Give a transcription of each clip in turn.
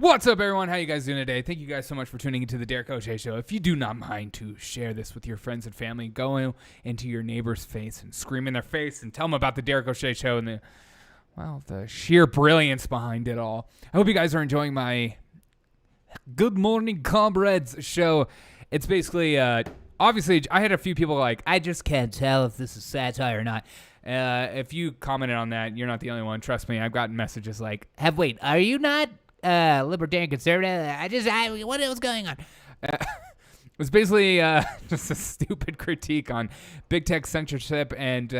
What's up, everyone? How you guys doing today? Thank you guys so much for tuning into the Derek O'Shea Show. If you do not mind to share this with your friends and family, go into your neighbor's face and scream in their face and tell them about the Derek O'Shea Show and the sheer brilliance behind it all. I hope you guys are enjoying my Good Morning Comrades show. It's basically, obviously, I had a few people like, I just can't tell if this is satire or not. If you commented on that, you're not the only one. Trust me, I've gotten messages like, wait, are you not libertarian conservative? What was going on? It was basically just a stupid critique on big tech censorship and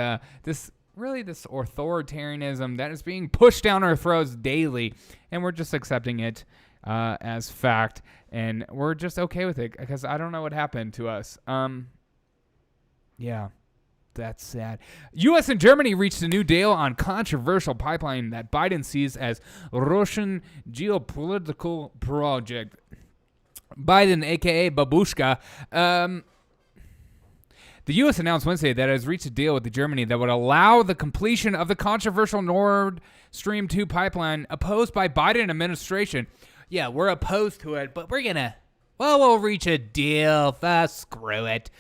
this authoritarianism that is being pushed down our throats daily, and we're just accepting it as fact, and we're just okay with it because I don't know what happened to us. Yeah. That's sad. U.S. and Germany reached a new deal on controversial pipeline that Biden sees as Russian geopolitical project. Biden, a.k.a. Babushka, the U.S. announced Wednesday that it has reached a deal with Germany that would allow the completion of the controversial Nord Stream 2 pipeline opposed by Biden administration. Yeah, we're opposed to it, but we'll reach a deal. Screw it.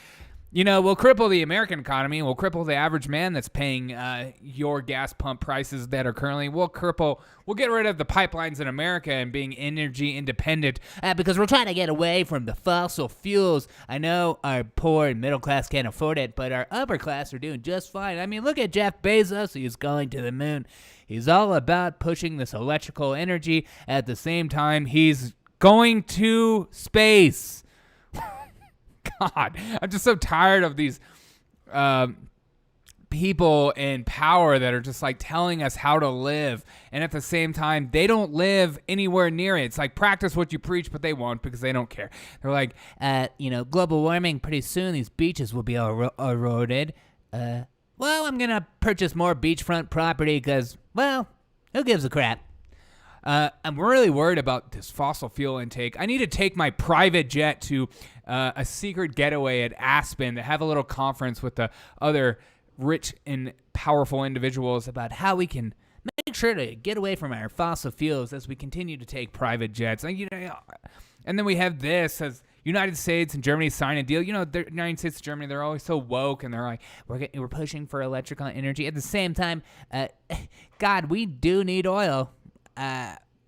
You know, we'll cripple the American economy. We'll cripple the average man that's paying your gas pump prices that are currently. We'll get rid of the pipelines in America and being energy independent because we're trying to get away from the fossil fuels. I know our poor and middle class can't afford it, but our upper class are doing just fine. I mean, look at Jeff Bezos. He's going to the moon. He's all about pushing this electrical energy. At the same time, he's going to space. God, I'm just so tired of these people in power that are just like telling us how to live, and at the same time they don't live anywhere near it. It's like practice what you preach, but they won't because they don't care. They're like, global warming, pretty soon these beaches will be eroded. Well, I'm gonna purchase more beachfront property because, well, who gives a crap? I'm really worried about this fossil fuel intake. I need to take my private jet to a secret getaway at Aspen to have a little conference with the other rich and powerful individuals about how we can make sure to get away from our fossil fuels as we continue to take private jets. And then we have this as United States and Germany sign a deal. You know, the United States and Germany, they're always so woke, and they're like, we're pushing for electrical energy. At the same time, God, we do need oil.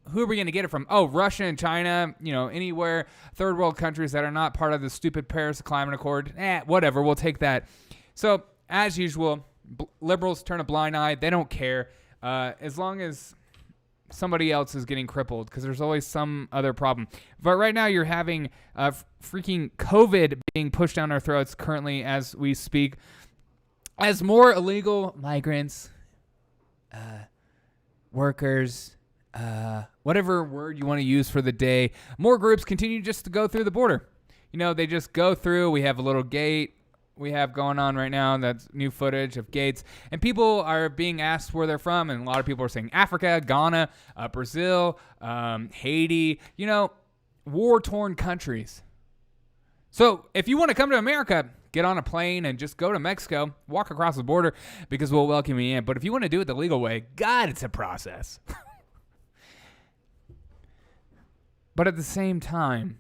Who are we going to get it from? Oh, Russia and China, anywhere, third world countries that are not part of the stupid Paris Climate Accord. Whatever, we'll take that. So, as usual, liberals turn a blind eye. They don't care as long as somebody else is getting crippled because there's always some other problem. But right now you're having freaking COVID being pushed down our throats currently as we speak, as more illegal migrants, workers, whatever word you want to use for the day, more groups continue just to go through the border. They just go through. We have a little gate we have going on right now. That's new footage of gates, and people are being asked where they're from, and a lot of people are saying Africa, Ghana, Brazil, Haiti, war-torn countries. So if you want to come to America, get on a plane and just go to Mexico, walk across the border because we'll welcome you in. But if you want to do it the legal way, God, it's a process. But at the same time,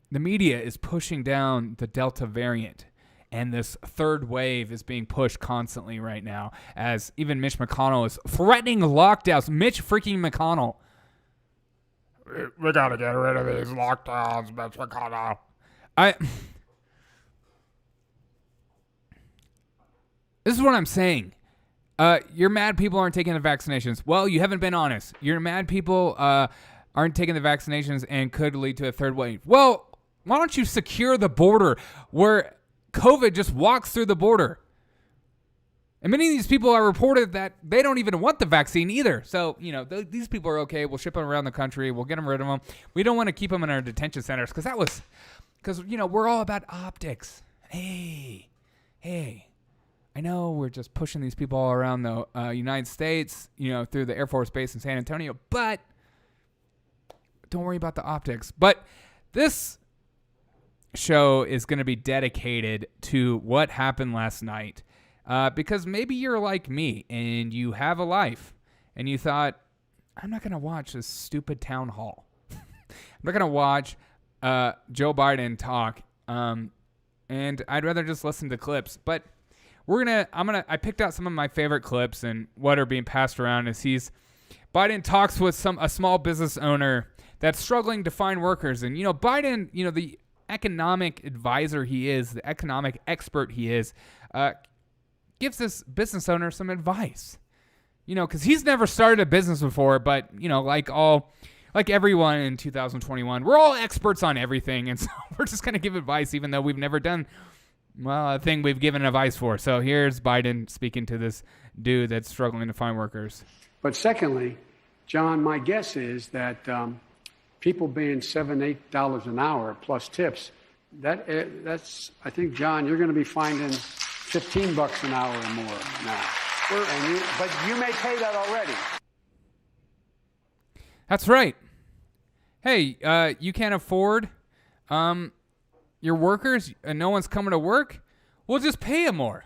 the media is pushing down the Delta variant, and this third wave is being pushed constantly right now, as even Mitch McConnell is threatening lockdowns. Mitch freaking McConnell. We gotta get rid of these lockdowns, Mitch McConnell. This is what I'm saying. You're mad people aren't taking the vaccinations. Well, you haven't been honest. You're mad people aren't taking the vaccinations and could lead to a third wave. Well, why don't you secure the border where COVID just walks through the border? And many of these people are reported that they don't even want the vaccine either. So, these people are okay. We'll ship them around the country. We'll get them rid of them. We don't want to keep them in our detention centers because we're all about optics. Hey, I know we're just pushing these people all around the United States, through the Air Force Base in San Antonio, but don't worry about the optics. But this show is going to be dedicated to what happened last night because maybe you're like me and you have a life and you thought, I'm not going to watch this stupid town hall. I'm not going to watch Joe Biden talk. And I'd rather just listen to clips. But I picked out some of my favorite clips, and what are being passed around is Biden talks with a small business owner that's struggling to find workers. And, Biden, the economic advisor he is, the economic expert he is, gives this business owner some advice. Because he's never started a business before, but, like everyone in 2021, we're all experts on everything. And so we're just going to give advice, even though we've never done, a thing we've given advice for. So here's Biden speaking to this dude that's struggling to find workers. But secondly, John, my guess is that people being $7, $8 an hour plus tips, that's, I think, John, you're going to be finding $15 an hour or more now. But you may pay that already. That's right. Hey, you can't afford your workers and no one's coming to work? We'll just pay them more.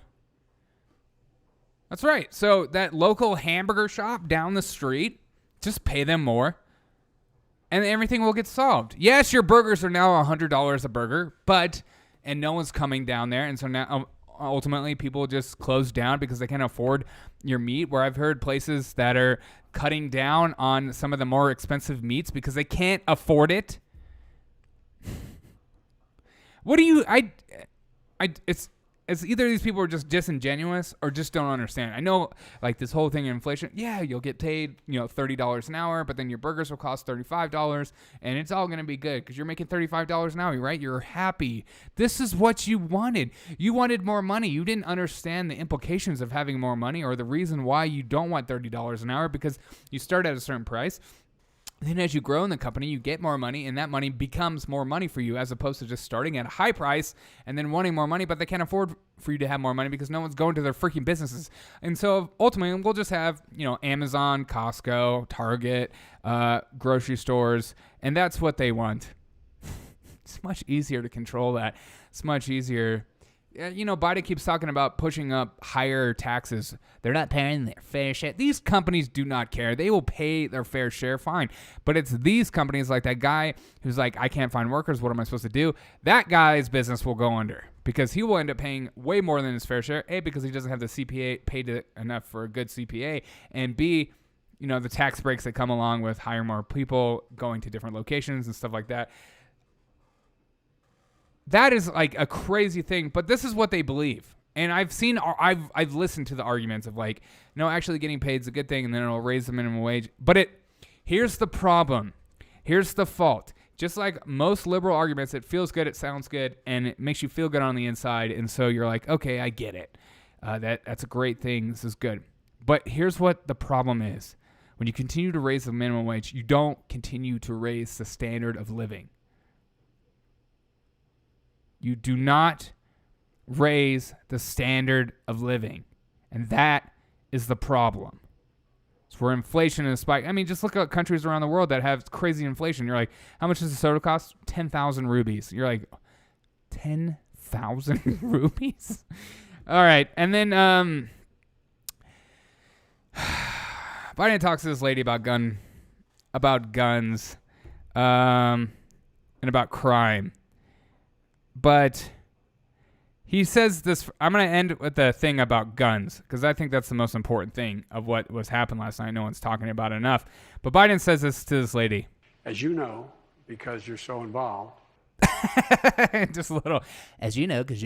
That's right. So that local hamburger shop down the street, just pay them more and everything will get solved. Yes, your burgers are now $100 a burger, and no one's coming down there. And so now ultimately people just close down because they can't afford your meat, where I've heard places that are cutting down on some of the more expensive meats because they can't afford it. It's either these people are just disingenuous or just don't understand. I know, like, this whole thing in inflation, yeah, you'll get paid, $30 an hour, but then your burgers will cost $35, and it's all going to be good because you're making $35 an hour, right? You're happy. This is what you wanted. You wanted more money. You didn't understand the implications of having more money or the reason why you don't want $30 an hour, because you start at a certain price. Then as you grow in the company, you get more money, and that money becomes more money for you, as opposed to just starting at a high price and then wanting more money, but they can't afford for you to have more money because no one's going to their freaking businesses. And so ultimately, we'll just have, Amazon, Costco, Target, grocery stores, and that's what they want. It's much easier to control that. It's much easier. Biden keeps talking about pushing up higher taxes. They're not paying their fair share. These companies do not care. They will pay their fair share, fine. But it's these companies, like that guy who's like, I can't find workers. What am I supposed to do? That guy's business will go under because he will end up paying way more than his fair share. A, because he doesn't have the CPA paid enough for a good CPA. And B, the tax breaks that come along with hiring more people, going to different locations and stuff like that. That is like a crazy thing, but this is what they believe. And I've listened to the arguments of like, no, actually getting paid is a good thing, and then it'll raise the minimum wage. But here's the problem. Here's the fault. Just like most liberal arguments, it feels good, it sounds good, and it makes you feel good on the inside. And so you're like, okay, I get it. That's a great thing. This is good. But here's what the problem is. When you continue to raise the minimum wage, you don't continue to raise the standard of living. You do not raise the standard of living. And that is the problem. It's where inflation is spike. I mean, just look at countries around the world that have crazy inflation. You're like, how much does a soda cost? 10,000 rupees. You're like, 10,000 rupees? All right. And then Biden talks to this lady about guns, and about crime. But he says this, I'm going to end with the thing about guns, because I think that's the most important thing of what was happened last night. No one's talking about it enough. But Biden says this to this lady. As you know, because you're so involved. Just a little. As you know, because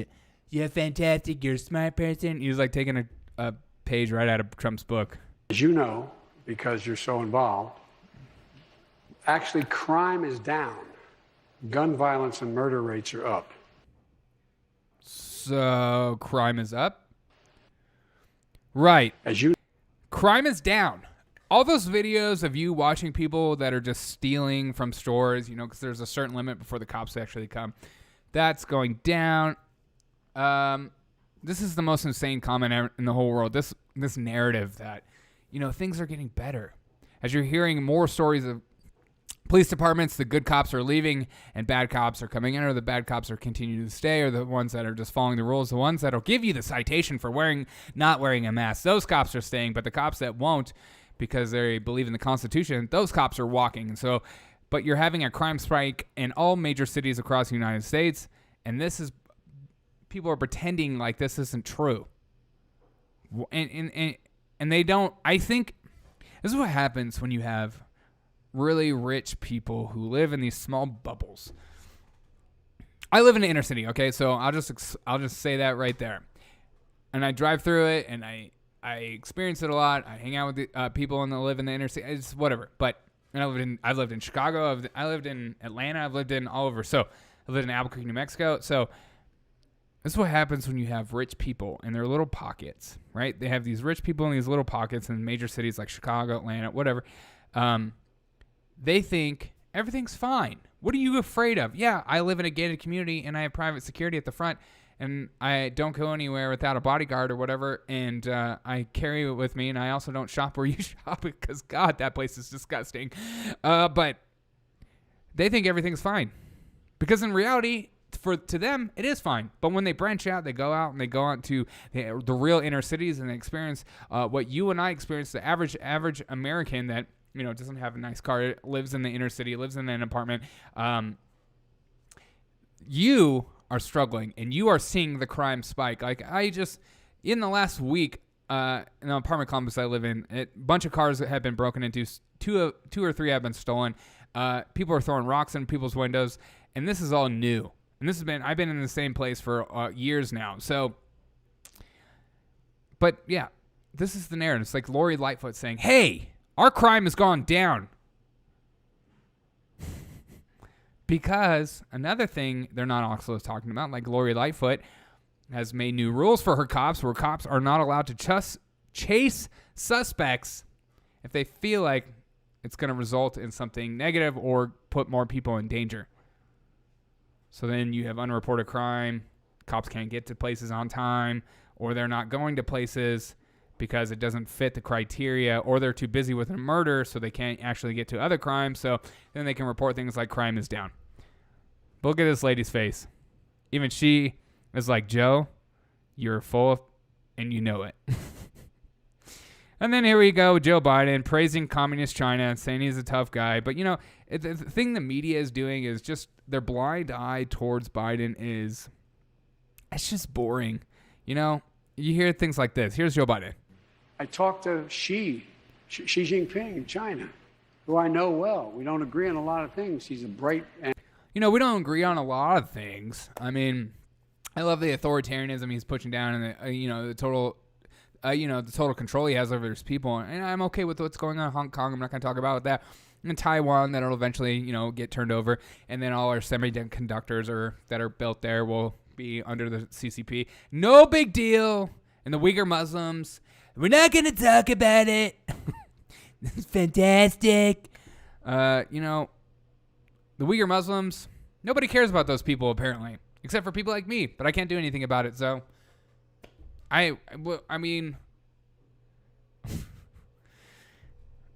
you're fantastic, you're a smart person. He was like taking a page right out of Trump's book. As you know, because you're so involved, actually crime is down. Gun violence and murder rates are up. So crime is up? Right. Crime is down. All those videos of you watching people that are just stealing from stores, because there's a certain limit before the cops actually come, that's going down. This is the most insane comment in the whole world. This narrative that, things are getting better. As you're hearing more stories of police departments, the good cops are leaving and bad cops are coming in, or the bad cops are continuing to stay, or the ones that are just following the rules, the ones that'll give you the citation for not wearing a mask. Those cops are staying, but the cops that won't, because they believe in the Constitution, those cops are walking. And so, but you're having a crime spike in all major cities across the United States, and this is, people are pretending like this isn't true. And they don't, I think, this is what happens when you have really rich people who live in these small bubbles. I live in the inner city, okay? So I'll just say that right there. And I drive through it, and I experience it a lot. I hang out with the people that live in the inner city. It's whatever. But I've lived in Chicago. I lived in Atlanta. I've lived in all over. So I lived in Albuquerque, New Mexico. So this is what happens when you have rich people in their little pockets, right? They have these rich people in these little pockets in major cities like Chicago, Atlanta, whatever. They think everything's fine. What are you afraid of? Yeah, I live in a gated community and I have private security at the front, and I don't go anywhere without a bodyguard or whatever, and I carry it with me, and I also don't shop where you shop because, God, that place is disgusting. But they think everything's fine because in reality, to them, it is fine. But when they branch out, they go out and they go out to the real inner cities and they experience what you and I experience, the average American that, you know, doesn't have a nice car, lives in the inner city, lives in an apartment. You are struggling and you are seeing the crime spike. Like in the last week, in the apartment complex I live in, a bunch of cars that have been broken into, two or three have been stolen. People are throwing rocks in people's windows, and this is all new. And I've been in the same place for years now. So, but yeah, this is the narrative. It's like Lori Lightfoot saying, hey, our crime has gone down. Because another thing they're not also talking about, like Lori Lightfoot has made new rules for her cops where cops are not allowed to chase suspects if they feel like it's going to result in something negative or put more people in danger. So then you have unreported crime, cops can't get to places on time, or they're not going to places because it doesn't fit the criteria, or they're too busy with a murder so they can't actually get to other crimes, so then they can report things like crime is down. But look at this lady's face. Even she is like, Joe, you're full of, and you know it. And then here we go, Joe Biden praising communist China and saying he's a tough guy. But, you know, the thing the media is doing is just their blind eye towards Biden is, it's just boring. You know, you hear things like this. Here's Joe Biden. I talked to Xi Jinping in China, who I know well. We don't agree on a lot of things. He's a bright and... You know, we don't agree on a lot of things. I mean, I love the authoritarianism he's pushing down and the total control he has over his people. And I'm okay with what's going on in Hong Kong. I'm not going to talk about that. In Taiwan, that'll eventually, get turned over. And then all our semiconductors that are built there will be under the CCP. No big deal. And the Uyghur Muslims, we're not going to talk about it. It's fantastic. The Uyghur Muslims, nobody cares about those people apparently, except for people like me. But I can't do anything about it, so... I mean,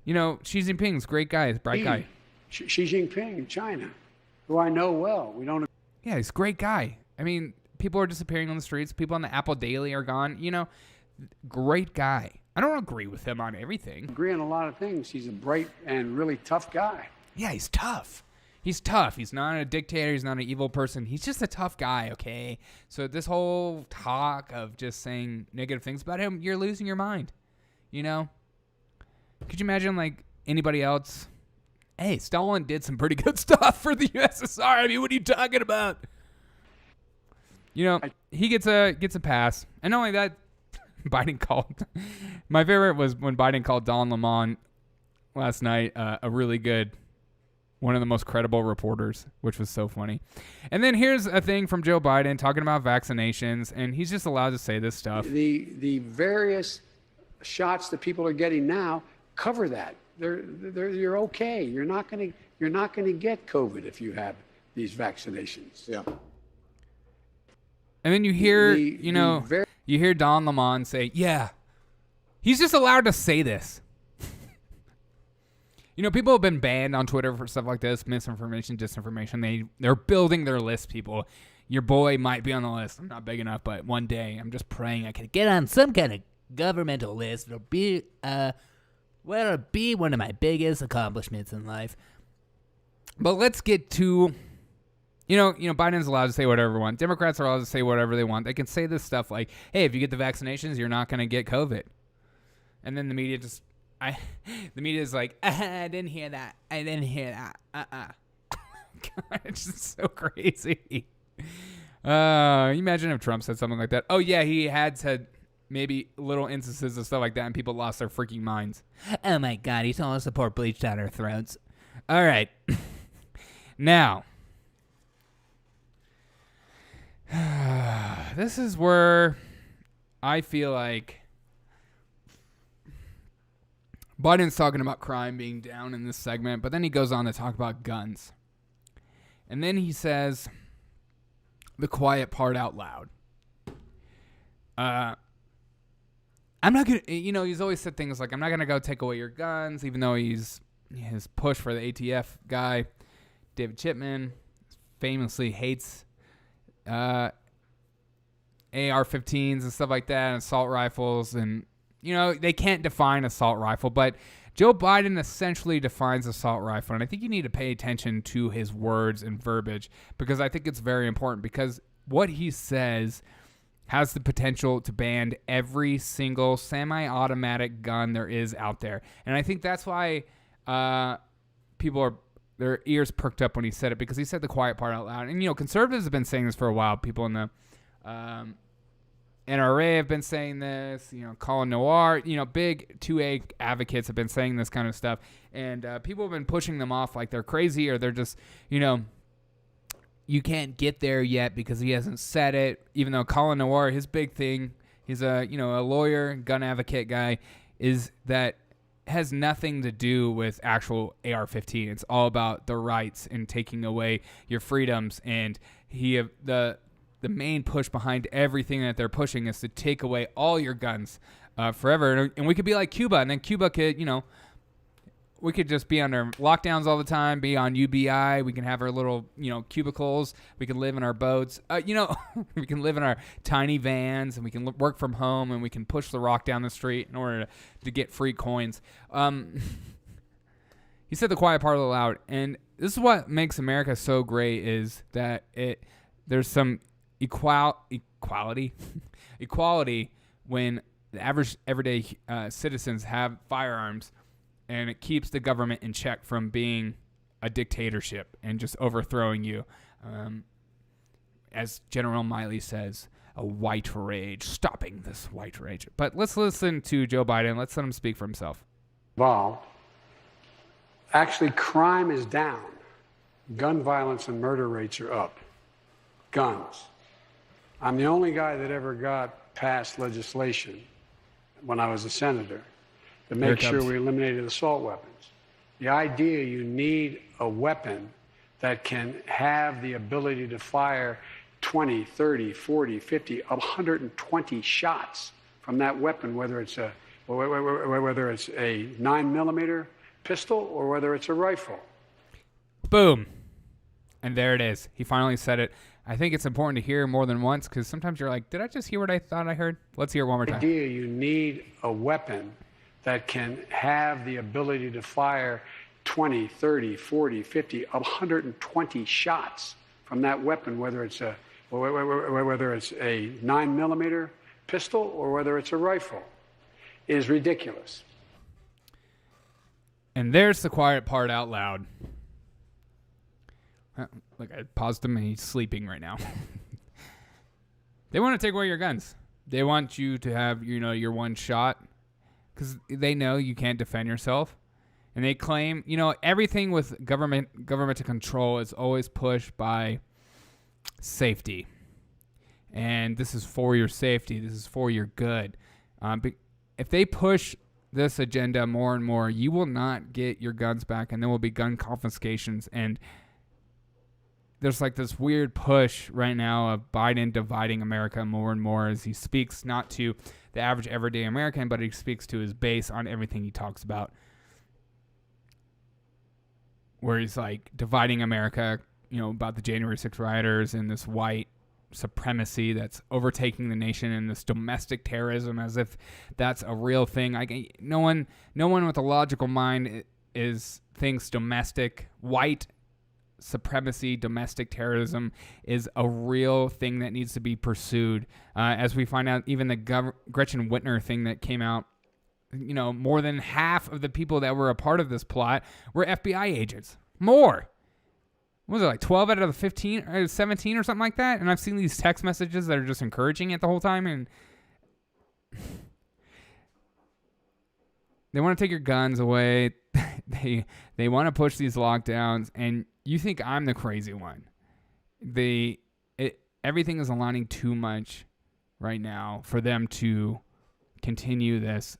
Xi Jinping's a great guy, bright guy. Xi Jinping in China, who I know well. We don't. Yeah, he's a great guy. I mean, people are disappearing on the streets. People on the Apple Daily are gone. Great guy. I don't agree with him on everything. Agree on a lot of things. He's a bright and really tough guy. Yeah, he's tough. He's tough. He's not a dictator. He's not an evil person. He's just a tough guy, okay? So this whole talk of just saying negative things about him, you're losing your mind, Could you imagine, like, anybody else? Hey, Stalin did some pretty good stuff for the USSR. I mean, what are you talking about? He gets a pass. And not only that, Biden called. My favorite was when Biden called Don Lemon last night a really good... one of the most credible reporters, which was so funny. And then here's a thing from Joe Biden talking about vaccinations, and he's just allowed to say this stuff. The various shots that people are getting now cover that. You're okay. You're not gonna get COVID if you have these vaccinations. Yeah. And then you hear you hear Don Lemon say, "Yeah, he's just allowed to say this." People have been banned on Twitter for stuff like this, misinformation, disinformation. They're building their list, people. Your boy might be on the list. I'm not big enough, but one day I'm just praying I could get on some kind of governmental list. It'll be Well, it'll be one of my biggest accomplishments in life. But let's get to, Biden's allowed to say whatever they want. Democrats are allowed to say whatever they want. They can say this stuff like, hey, if you get the vaccinations, you're not going to get COVID. And then the media the media is like, I didn't hear that. I didn't hear that. God, it's just so crazy. Imagine if Trump said something like that. Oh, yeah, he had said maybe little instances of stuff like that, and people lost their freaking minds. Oh, my God, he's told us to pour bleach down our throats. All right. Now, this is where I feel like Biden's talking about crime being down in this segment, but then he goes on to talk about guns. And then he says the quiet part out loud. I'm not going to, he's always said things like, I'm not going to go take away your guns, even though his push for the ATF guy, David Chipman, famously hates AR-15s and stuff like that, and assault rifles, and they can't define assault rifle, but Joe Biden essentially defines assault rifle, and I think you need to pay attention to his words and verbiage, because I think it's very important, because what he says has the potential to ban every single semi-automatic gun there is out there, and I think that's why their ears perked up when he said it, because he said the quiet part out loud. And, conservatives have been saying this for a while. People in the NRA have been saying this, Colin Noir, big 2A advocates have been saying this kind of stuff. And people have been pushing them off like they're crazy, or they're just, you can't get there yet because he hasn't said it. Even though Colin Noir, his big thing, he's a lawyer, gun advocate guy, is that has nothing to do with actual AR-15. It's all about the rights and taking away your freedoms. And the main push behind everything that they're pushing is to take away all your guns forever. And we could be like Cuba, and then Cuba could, we could just be under lockdowns all the time, be on UBI. We can have our little, cubicles. We can live in our boats. We can live in our tiny vans, and we can work from home, and we can push the rock down the street in order to get free coins. He said the quiet part out loud, and this is what makes America so great, is that there's some equality when the average everyday citizens have firearms. And it keeps the government in check from being a dictatorship and just overthrowing you. As General Miley says, a white rage, stopping this white rage. But let's listen to Joe Biden. Let's let him speak for himself. Actually, crime is down. Gun violence and murder rates are up. Guns. I'm the only guy that ever got passed legislation when I was a senator to make sure we eliminated assault weapons. The idea you need a weapon that can have the ability to fire 20, 30, 40, 50, 120 shots from that weapon, whether it's a 9mm pistol or whether it's a rifle. Boom. And there it is. He finally said it. I think it's important to hear more than once, because sometimes you're like, did I just hear what I thought I heard? Let's hear it one more time. The idea you need a weapon that can have the ability to fire 20, 30, 40, 50, 120 shots from that weapon, whether it's a 9mm pistol or whether it's a rifle, is ridiculous. And there's the quiet part out loud. Look, I paused him and he's sleeping right now. They want to take away your guns. They want you to have, your one shot, because they know you can't defend yourself. And they claim, everything with government to control is always pushed by safety. And this is for your safety. This is for your good. If they push this agenda more and more, you will not get your guns back, and there will be gun confiscations. And there's like this weird push right now of Biden dividing America more and more, as he speaks not to the average everyday American, but he speaks to his base on everything he talks about, where he's like dividing America, about the January 6th rioters and this white supremacy that's overtaking the nation, and this domestic terrorism as if that's a real thing. No one with a logical mind thinks domestic white supremacy, domestic terrorism is a real thing that needs to be pursued. As we find out, even the Gretchen Whitmer thing that came out, more than half of the people that were a part of this plot were FBI agents. More. What was it, like 12 out of the 15 or 17 or something like that? And I've seen these text messages that are just encouraging it the whole time, and they want to take your guns away. They want to push these lockdowns, and you think I'm the crazy one. Everything is aligning too much right now for them to continue this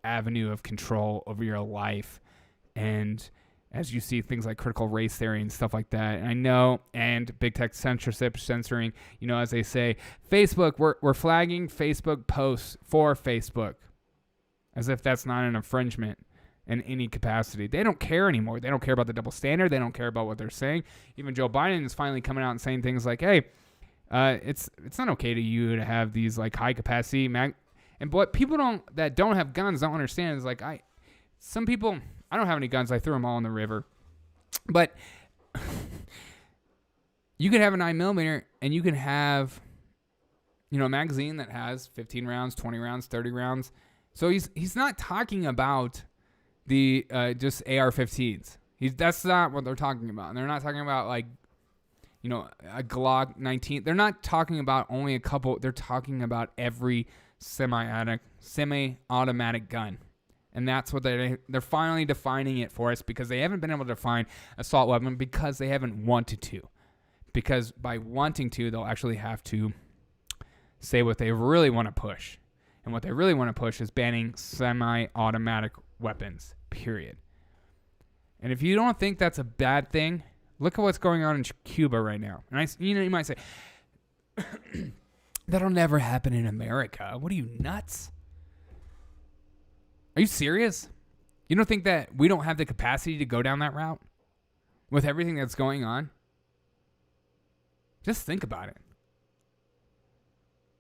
avenue of control over your life. And as you see things like critical race theory and stuff like that, and I know, and big tech censorship, censoring, as they say, Facebook, we're flagging Facebook posts for Facebook, as if that's not an infringement in any capacity. They don't care anymore. They don't care about the double standard. They don't care about what they're saying. Even Joe Biden is finally coming out and saying things like, hey, it's not okay to have these like high capacity and what people that don't have guns don't understand is like, some people, I don't have any guns. I threw them all in the river. But you could have a 9mm and you can have, a magazine that has 15 rounds, 20 rounds, 30 rounds. So he's not talking about the just AR-15s. That's not what they're talking about. And they're not talking about like, a Glock 19. They're not talking about only a couple. They're talking about every semi-automatic gun. And that's what they're finally defining it for us, because they haven't been able to define assault weapon because they haven't wanted to. Because by wanting to, they'll actually have to say what they really want to push. And what they really want to push is banning semi-automatic weapons, period. And if you don't think that's a bad thing, look at what's going on in Cuba right now. And you might say, that'll never happen in America. What are you, nuts? Are you serious? You don't think that we don't have the capacity to go down that route with everything that's going on? Just think about it.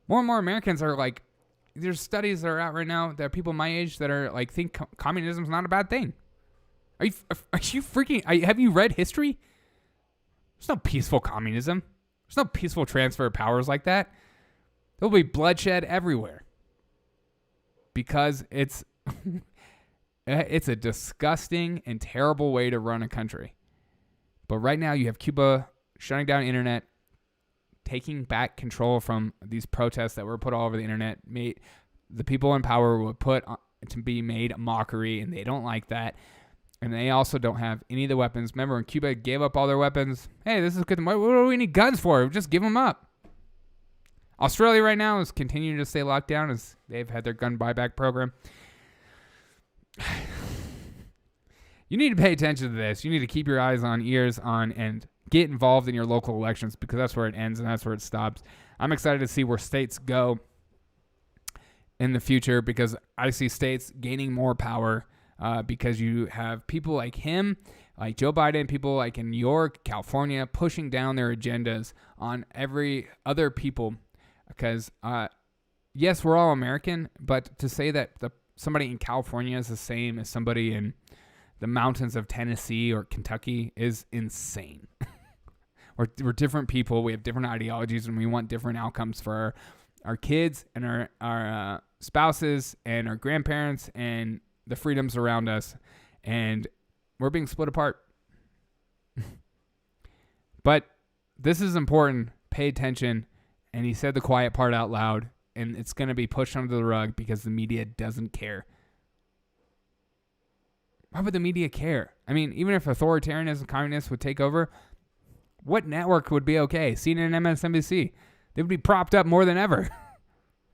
More and more Americans are like, there's studies that are out right now that are people my age that are like, think communism is not a bad thing. Are you freaking, have you read history? There's no peaceful communism. There's no peaceful transfer of powers like that. There'll be bloodshed everywhere. Because it's a disgusting and terrible way to run a country. But right now you have Cuba shutting down internet, taking back control from these protests that were put all over the internet. The people in power were put to be made a mockery, and they don't like that. And they also don't have any of the weapons. Remember when Cuba gave up all their weapons? Hey, this is good. What do we need guns for? Just give them up. Australia right now is continuing to stay locked down as they've had their gun buyback program. You need to pay attention to this. You need to keep your eyes on, ears on, and get involved in your local elections, because that's where it ends and that's where it stops. I'm excited to see where states go in the future, because I see states gaining more power because you have people like him, like Joe Biden, people like in New York, California, pushing down their agendas on every other people. Because, yes, we're all American, but to say that somebody in California is the same as somebody in the mountains of Tennessee or Kentucky is insane. We're different people. We have different ideologies, and we want different outcomes for our kids and our spouses and our grandparents and the freedoms around us. And we're being split apart. But this is important. Pay attention. And he said the quiet part out loud, and it's going to be pushed under the rug because the media doesn't care. Why would the media care? I mean, even if authoritarianism, communists would take over, what network would be okay? CNN, MSNBC. They would be propped up more than ever.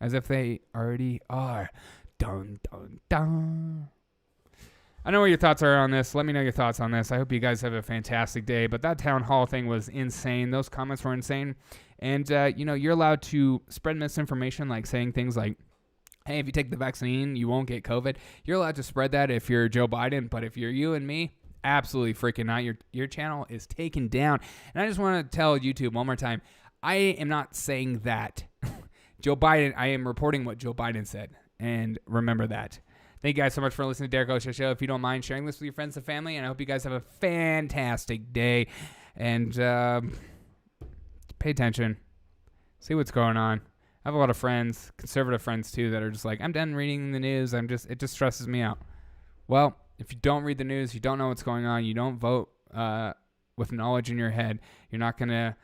As if they already are. Dun, dun, dun. I know what your thoughts are on this. Let me know your thoughts on this. I hope you guys have a fantastic day. But that town hall thing was insane. Those comments were insane. And, you're allowed to spread misinformation, like saying things like, hey, if you take the vaccine, you won't get COVID. You're allowed to spread that if you're Joe Biden. But if you're you and me, absolutely freaking not. Your channel is taken down. And I just want to tell YouTube one more time, I am not saying that. Joe Biden, I am reporting what Joe Biden said. And remember that. Thank you guys so much for listening to Derek O'Shea Show. If you don't mind sharing this with your friends and family, and I hope you guys have a fantastic day. And pay attention. See what's going on. I have a lot of friends, conservative friends too, that are just like, I'm done reading the news. It just stresses me out. Well, if you don't read the news, you don't know what's going on, you don't vote with knowledge in your head, you're not going to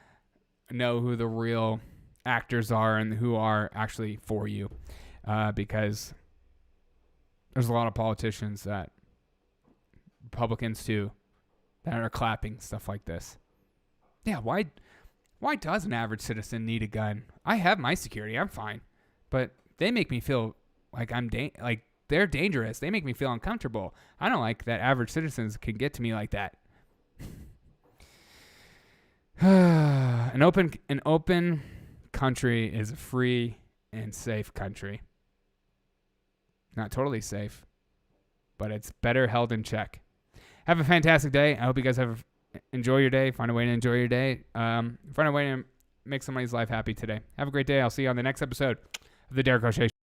know who the real actors are and who are actually for you. Because there's a lot of politicians that, Republicans too, that are clapping stuff like this. Yeah, why does an average citizen need a gun? I have my security. I'm fine. But they make me feel like they're dangerous. They make me feel uncomfortable. I don't like that average citizens can get to me like that. An open country is a free and safe country. Not totally safe, but it's better held in check. Have a fantastic day. I hope you guys enjoy your day. Find a way to enjoy your day. Find a way to make somebody's life happy today. Have a great day. I'll see you on the next episode of the Derek O'Shea Show.